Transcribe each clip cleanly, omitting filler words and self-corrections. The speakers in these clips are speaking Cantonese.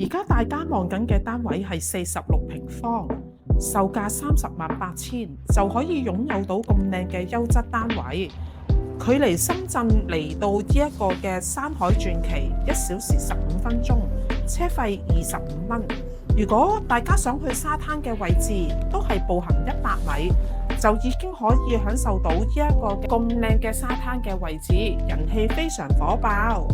而家大家望緊嘅單位係46平方，售價308000就可以擁有到咁靚嘅優質單位。距離深圳嚟到呢一個嘅山海傳奇1小時15分鐘，車費25蚊。如果大家想去沙灘嘅位置，都係步行100米，就已經可以享受到呢一個咁靚嘅沙灘嘅位置，人氣非常火爆。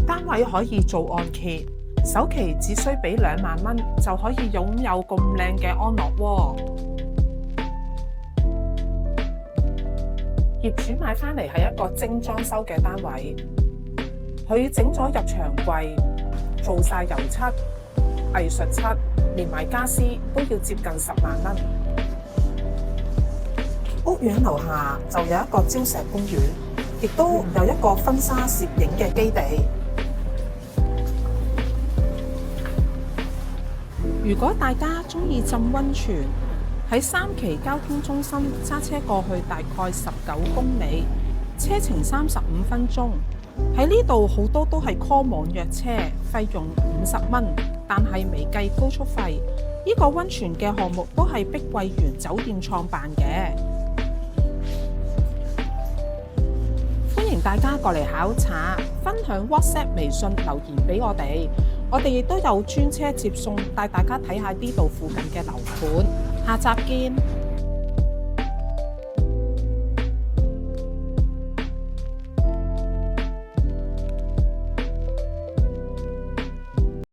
單位可以做按揭，首期只需俾2萬蚊就可以擁有咁靚嘅安樂窩。業主買返嚟係一個精裝修嘅單位，佢整咗入牆櫃，做晒油漆、藝術漆，連埋家私都要接近10萬蚊。屋苑樓下就有一個礁石公園，亦都有一個婚紗攝影嘅基地。如果大家鍾意浸溫泉，喺三期交通中心揸車過去大概19公里，車程35分鐘。喺呢度好多都係 call 網約車，費用50蚊，但係未計高速費。呢個溫泉嘅項目都係碧桂園酒店創辦嘅，歡迎大家過嚟考察，分享 WhatsApp、微信留言俾我哋。我哋亦都有專車接送，帶大家睇下呢度附近嘅樓盤。下集見。